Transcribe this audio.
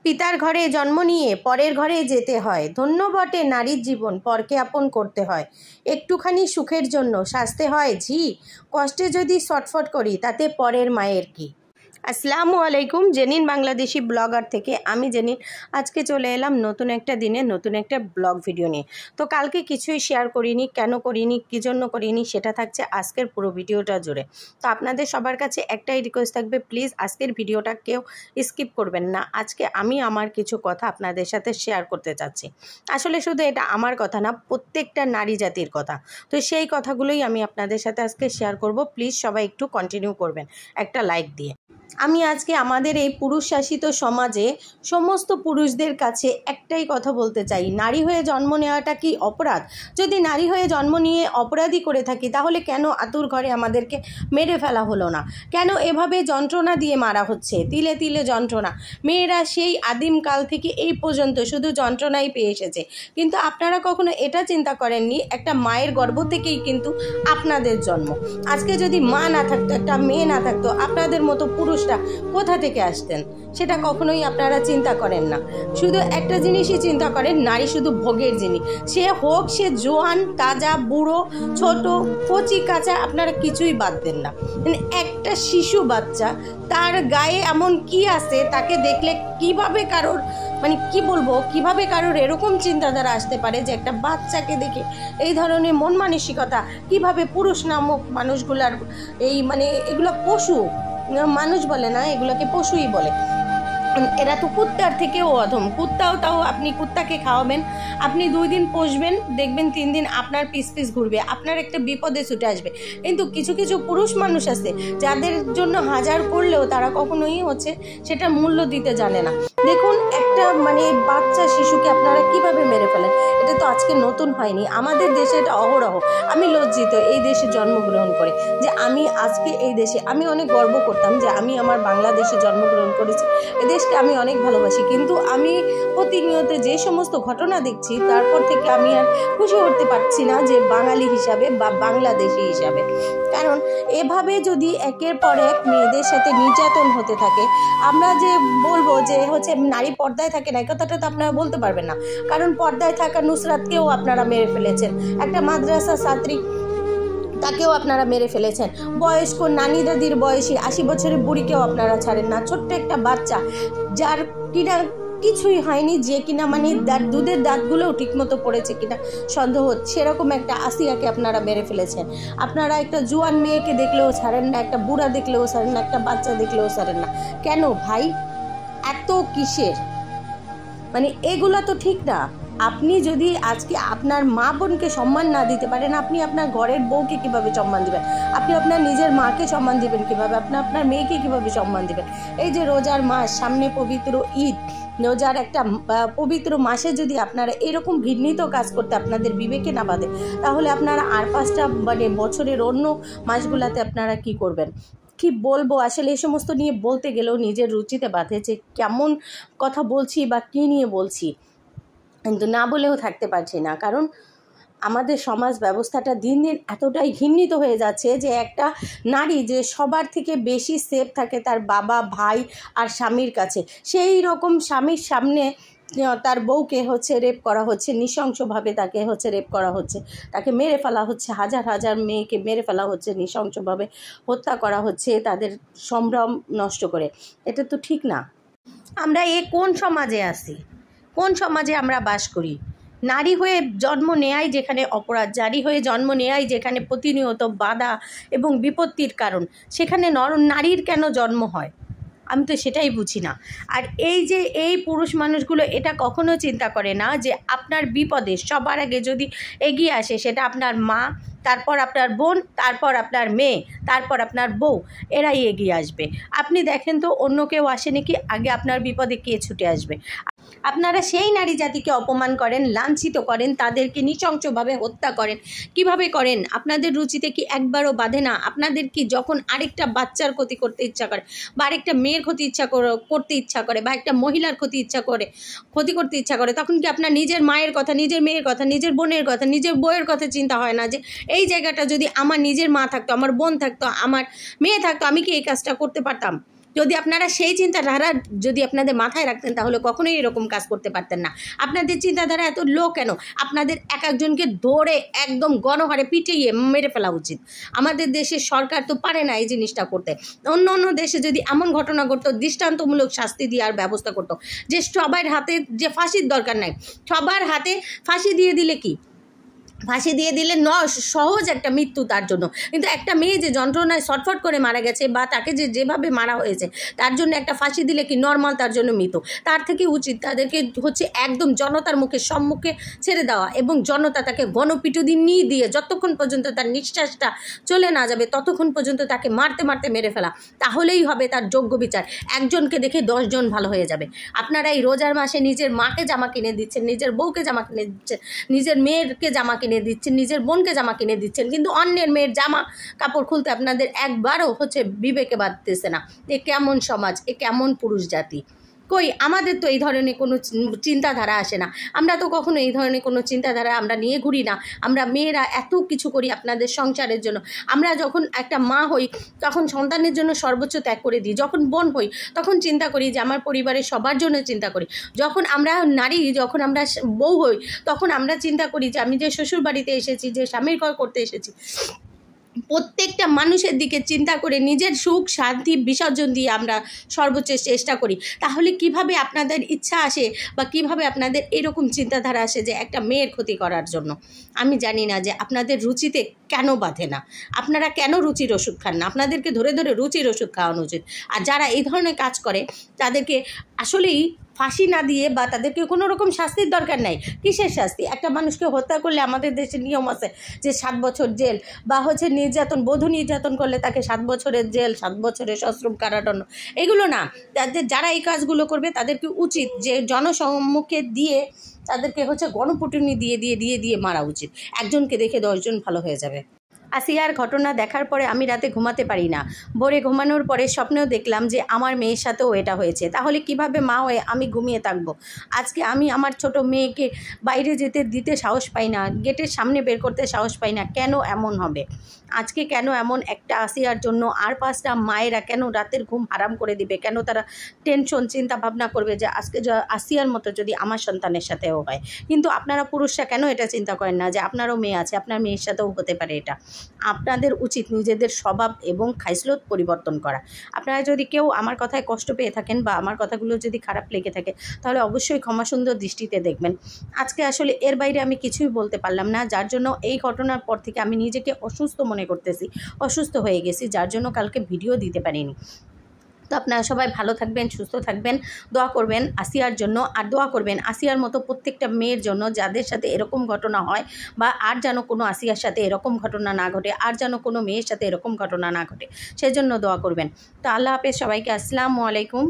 পিতার ঘরে জন্ম নিয়ে পরের ঘরে যেতে হয়, ধন্য বটে নারীর জীবন, পরকে আপন করতে হয়। একটুখানি সুখের জন্য সাজতে হয় ঝি, কষ্টে যদি ছটফট করি তাতে পরের মায়ের কি। আসসালামু আলাইকুম, জেনিন বাংলাদেশি ব্লগার থেকে আমি জেনিন আজকে চলে এলাম নতুন একটা দিনে নতুন একটা ব্লগ ভিডিও নিয়ে। তো কালকে কিছুই শেয়ার করিনি, কেন করিনি, কী জন্য করিনি, সেটা থাকছে আজকের পুরো ভিডিওটা জুড়ে। তো আপনাদের সবার কাছে একটাই রিকোয়েস্ট থাকবে, প্লিজ আজকের ভিডিওটা কেউ স্কিপ করবেন না। আজকে আমি আমার কিছু কথা আপনাদের সাথে শেয়ার করতে চাচ্ছি। আসলে শুধু এটা আমার কথা না, প্রত্যেকটা নারী জাতির কথা। তো সেই কথাগুলোই আমি আপনাদের সাথে আজকে শেয়ার করব। প্লিজ সবাই একটু কন্টিনিউ করবেন একটা লাইক দিয়ে। আমি আজকে আমাদের এই পুরুষ শাসিত সমাজে সমস্ত পুরুষদের কাছে একটাই কথা বলতে চাই, নারী হয়ে জন্ম নেওয়াটা কি অপরাধ? যদি নারী হয়ে জন্ম নিয়ে অপরাধী করে থাকি, তাহলে কেন আতুর ঘরে আমাদেরকে মেরে ফেলা হলো না? কেন এভাবে যন্ত্রণা দিয়ে মারা হচ্ছে, তিলে তিলে যন্ত্রণা? মেয়েরা সেই আদিমকাল থেকে এই পর্যন্ত শুধু যন্ত্রণাই পেয়ে এসেছে, কিন্তু আপনারা কখনো এটা চিন্তা করেননি একটা মায়ের গর্ভ থেকেই কিন্তু আপনাদের জন্ম। আজকে যদি মা না থাকতো, একটা মেয়ে না থাকতো, আপনাদের মতো পুরুষরা কোথা থেকে আসতেন? সেটা কখনোই আপনারা চিন্তা করেন না। শুধু একটা জিনিসই চিন্তা করেন, নারী শুধু ভোগের জিনিস। সে হোক সে জোয়ান, তাজা, বুড়ো, ছোট, কচি, কাঁচা, আপনারা কিছুই বাদ দেন না। মানে একটা শিশু বাচ্চা, তার গায়ে এমন কি আছে তাকে দেখলে কিভাবে কারোর, মানে কি বলবো, কিভাবে কারোর এরকম চিন্তাধারা আসতে পারে যে একটা বাচ্চাকে দেখে এই ধরনের মন মানসিকতা কিভাবে? পুরুষ নামক মানুষগুলার এই মানে এগুলো পশু, মানুষ বলে না, এগুলোকে পশুই বলে। এরা তো কুত্তার থেকেও অধম। কুত্তাও, তাও আপনি কুত্তাকে খাওয়াবেন, আপনি 2 দিন পোষবেন, দেখবেন 3 দিন আপনার পিস পিস ঘুরবে, আপনার একটা বিপদে ছুটে আসবে। কিন্তু কিছু কিছু পুরুষ মানুষ আছে যাদের জন্য হাজার করলেও তারা কখনোই সেটা মূল্য দিতে জানে না। দেখুন, একটা মানে বাচ্চা শিশুকে আপনারা কিভাবে মেরে ফেলেন। এটা তো আজকে নতুন হয়নি, আমাদের দেশে এটা অহরহ। আমি লজ্জিত এই দেশে জন্মগ্রহণ করে, যে আমি আজকে এই দেশে, আমি অনেক গর্ব করতাম যে আমি আমার বাংলাদেশে জন্মগ্রহণ করেছি, দেশকে আমি অনেক ভালোবাসি। কিন্তু আমি প্রতিনিয়ত যে সমস্ত ঘটনা দেখছি, তারপর থেকে আমি আর খুশি হতে পারছি না যে বাঙালি হিসাবে বা বাংলাদেশি হিসাবে। কারণ এভাবে যদি একের পর এক মেয়েদের সাথে নির্যাতন হতে থাকে, আমরা যে বলবো যে নারী পর্দায় থাকে না, এই কথাটা তো আপনারা বলতে পারবেন না। কারণ পর্দায় থাকা নুসরাতকেও আপনারা মেরে ফেলেছেন, একটা মাদ্রাসা ছাত্রী, তাকেও আপনারা মেরে ফেলেছেন। বয়স্ক নানি দাদির বয়সী 80 বছরের বুড়িকেও আপনারা ছাড়েন না। ছোট্ট একটা বাচ্চা যার কিনা কিছুই হয়নি, যে কিনা মানে দুধের দাঁতগুলোও ঠিকমতো পড়েছে কিনা সন্দেহ, সেরকম একটা আসিয়াকে আপনারা মেরে ফেলেছেন। আপনারা একটা জোয়ান মেয়েকে দেখলেও ছাড়েন না, একটা বুড়া দেখলেও ছাড়েন না, একটা বাচ্চা দেখলেও ছাড়েন না। কেন ভাই, এত কিসের? মানে এগুলো তো ঠিক না। আপনি যদি আজকে আপনার মা বোনকে সম্মান না দিতে পারেন, আপনি আপনার ঘরের বউকে কিভাবে সম্মান দিবেন? আপনি আপনার নিজের মাকে সম্মান দিবেন কিভাবে? আপনি আপনার মেয়েকে কিভাবে সম্মান দিবেন? এই যে রোজার মাস, সামনে পবিত্র ঈদ, রোজার একটা পবিত্র মাসে যদি আপনারা এরকম ঘৃণিত কাজ করতে আপনাদের বিবেকে না বাঁধে, তাহলে আপনারা আর 5টা মানে বছরের অন্য মাসগুলাতে আপনারা কি করবেন? কি বলবো, আসলে এই সমস্ত নিয়ে বলতে গেলেও নিজের রুচিতে বাঁধে যে কেমন কথা বলছি বা কী নিয়ে বলছি, কিন্তু না বলেও থাকতে পারছি না। কারণ আমাদের সমাজ ব্যবস্থাটা দিন দিন এতটাই ঘৃণিত হয়ে যাচ্ছে যে একটা নারী যে সবার থেকে বেশি সেফ থাকে তার বাবা, ভাই আর স্বামীর কাছে, সেই রকম স্বামীর সামনে তার বউকে রেপ করা হচ্ছে, নৃশংসভাবে তাকে রেপ করা হচ্ছে, তাকে মেরে ফেলা হচ্ছে, হাজার হাজার মেয়েকে মেরে ফেলা হচ্ছে, নৃশংসভাবে হত্যা করা হচ্ছে, তাদের সম্ভ্রম নষ্ট করে। এটা তো ঠিক না। আমরা কোন সমাজে আছি? কোন সমাজে আমরা বাস করি? নারী হয়ে জন্ম নেয়াই যেখানে অপরাধ, নারী হয়ে জন্ম নেয়াই যেখানে প্রতিনিয়ত বাধা এবং বিপত্তির কারণ, সেখানে নারীর কেন জন্ম হয়? আমি তো সেটাই বুঝি না। আর এই পুরুষ মানুষগুলো এটা কখনো চিন্তা করে না যে আপনার বিপদে সবার আগে যদি এগিয়ে আসে সেটা আপনার মা, তারপর আপনার বোন, তারপর আপনার মেয়ে, তারপর আপনার বউ, এরাই এগিয়ে আসবে। আপনি দেখেন তো অন্য কেউ আসে নাকি? আগে আপনার বিপদে কে ছুটে আসবে? আপনারা সেই নারী জাতিকে অপমান করেন, লাঞ্ছিত করেন, তাদেরকে নৃশংসভাবে হত্যা করেন। কিভাবে করেন? আপনাদের রুচিতে কি একবারও বাধে না? আপনাদের কি যখন আরেকটা বাচ্চার ক্ষতি করতে ইচ্ছা করে, বা আরেকটা মেয়ের ক্ষতি করতে ইচ্ছা করে, বা একটা মহিলার ক্ষতি করতে ইচ্ছা করে, তখন কি আপনার নিজের মায়ের কথা, নিজের মেয়ের কথা, নিজের বোনের কথা, নিজের বউয়ের কথা চিন্তা হয় না যে এই জায়গাটা যদি আমার নিজের মা থাকতো, আমার বোন থাকতো, আমার মেয়ে থাকতো, আমি কি এই কাজটা করতে পারতাম? যদি আপনারা সেই চিন্তাধারা যদি আপনাদের মাথায় রাখতেন তাহলে কখনোই এরকম কাজ করতে পারতেন না। আপনাদের চিন্তাধারা এত লো কেন? আপনাদের এক একজনকে ধরে একদম গণহারে পিটিয়ে মেরে ফেলা উচিত। আমাদের দেশের সরকার তো পারে না এই জিনিসটা করতে। অন্য অন্য দেশে যদি এমন ঘটনা ঘটতো, দৃষ্টান্তমূলক শাস্তি দেওয়ার ব্যবস্থা করতো, যে সবার হাতে যে ফাঁসির দরকার নাই, সবার হাতে ফাঁসি দিয়ে দিলে কি, ফাঁসি দিয়ে দিলে সহজ একটা মৃত্যু তার জন্য। কিন্তু একটা মেয়ে যে যন্ত্রণায় ছটফট করে মারা গেছে বা তাকে যেভাবে মারা হয়েছে তার জন্য একটা ফাঁসি দিলে কি নর্মাল তার জন্য মৃত্যু। তার থেকে উচিত তাদেরকে হচ্ছে একদম জনতার সম্মুখে ছেড়ে দেওয়া এবং জনতা তাকে গণপিটুনি নিয়ে দিয়ে যতক্ষণ পর্যন্ত তার নিঃশ্বাসটা চলে না যাবে ততক্ষণ পর্যন্ত তাকে মারতে মারতে মেরে ফেলা। তাহলেই হবে তার যোগ্য বিচার। একজনকে দেখে 10 জন ভালো হয়ে যাবে। আপনারা এই রোজার মাসে নিজের মাকে জামা কিনে দিচ্ছেন, নিজের বউকে জামা কিনে দিচ্ছেন, নিজের মেয়েরকে জামা কিনে দিচ্ছেন, নিজের বোনকে জামা কিনে দিচ্ছেন, কিন্তু অন্যের মেয়ের জামা কাপড় খুলতে আপনাদের একবারও হচ্ছে বিবেকে বাঁধতেছে না। এ কেমন সমাজ, এ কেমন পুরুষ জাতি? কই আমাদের তো এই ধরনের কোনো চিন্তাধারা আসে না। আমরা তো কখনো এই ধরনের কোনো চিন্তাধারা আমরা নিয়ে ঘুরি না। আমরা মেয়েরা এত কিছু করি আপনাদের সংসারের জন্য। আমরা যখন একটা মা হই তখন সন্তানের জন্য সর্বোচ্চ ত্যাগ করে দিই। যখন বোন হই তখন চিন্তা করি যে আমার পরিবারের সবার জন্য চিন্তা করি। যখন আমরা নারী, যখন আমরা বউ হই তখন আমরা চিন্তা করি যে আমি যে শ্বশুর বাড়িতে এসেছি, যে স্বামীর ঘর করতে এসেছি, প্রত্যেকটা মানুষের দিকে চিন্তা করে নিজের সুখ শান্তি বিসর্জন দিয়ে আমরা সর্বোচ্চ চেষ্টা করি। তাহলে কিভাবে আপনাদের ইচ্ছা আসে বা কিভাবে আপনাদের এরকম চিন্তাধারা আসে যে একটা মেয়ের ক্ষতি করার জন্য? আমি জানি না যে আপনাদের রুচিতে কেন বাঁধে না, আপনারা কেন রুচির ওষুধ খান না? আপনাদেরকে ধরে ধরে রুচির ওষুধ খাওয়ানো উচিত। আর যারা এই ধরনের কাজ করে তাদেরকে আসলেই ফাঁসি না দিয়ে বা তাদেরকে কোনো রকম শাস্তির দরকার নাই। কিসের শাস্তি? একটা মানুষকে হত্যা করলে আমাদের দেশে নিয়ম আছে যে 7 বছর জেল, বা হচ্ছে নির্যাতন, বধূ নির্যাতন করলে তাকে 7 বছরের জেল, 7 বছরের সশ্রম কারাদণ্ড। এগুলো না, যারা এই কাজগুলো করবে তাদেরকে উচিত যে জনসম্মুখে দিয়ে তাদেরকে হচ্ছে গণপিটুনি দিয়ে দিয়ে দিয়ে দিয়ে মারা উচিত। একজনকে দেখে 10 জন ভালো হয়ে যাবে। আসিয়ার ঘটনা দেখার পরে আমি রাতে ঘুমাতে পারি না। ভোরে ঘুমানোর পরে স্বপ্নেও দেখলাম যে আমার মেয়ের সাথেও এটা হয়েছে। তাহলে কিভাবে মা হয়ে আমি ঘুমিয়ে থাকবো? আজকে আমি আমার ছোট মেয়েকে বাইরে যেতে দিতে সাহস পাই না, গেটের সামনে বের করতে সাহস পাই না। কেন এমন হবে? আজকে কেন এমন একটা আসিয়ার জন্য আর 5টা মায়েরা কেন রাতের ঘুম হারাম করে দিবে? কেন তারা টেনশন চিন্তা ভাবনা করবে যে আজকে আসিয়ার মতো যদি আমার সন্তানের সাথেও হয়? কিন্তু আপনারা পুরুষরা কেন এটা চিন্তা করেন না যে আপনারও মেয়ে আছে, আপনার মেয়ের সাথেও হতে পারে এটা? আপনাদের উচিত নিজেদের স্বভাব এবং খাইসলত পরিবর্তন করা। আপনারা যদি কেউ আমার কথায় কষ্ট পেয়ে থাকেন বা আমার কথাগুলো যদি খারাপ লেগে থাকে তাহলে অবশ্যই ক্ষমাসুন্দর দৃষ্টিতে দেখবেন। আজকে আসলে এর বাইরে আমি কিছুই বলতে পারলাম না, যার জন্য এই ঘটনার পর থেকে আমি নিজেকে অসুস্থ মনে করতেছি, অসুস্থ হয়ে গেছি, যার জন্য কালকে ভিডিও দিতে পারিনি। তো আপনারা সবাই ভালো থাকবেন, সুস্থ থাকবেন, দোয়া করবেন আসিয়ার জন্য। আর দোয়া করবেন আসিয়ার মতো প্রত্যেকটা মেয়ের জন্য যাদের সাথে এরকম ঘটনা হয়, বা আর যেন কোনো আসিয়ার সাথে এরকম ঘটনা না ঘটে, আর যেন কোনো মেয়ের সাথে এরকম ঘটনা না ঘটে, সেজন্য দোয়া করবেন। তো আল্লাহ হাফেজ সবাইকে। আসসালামু আলাইকুম।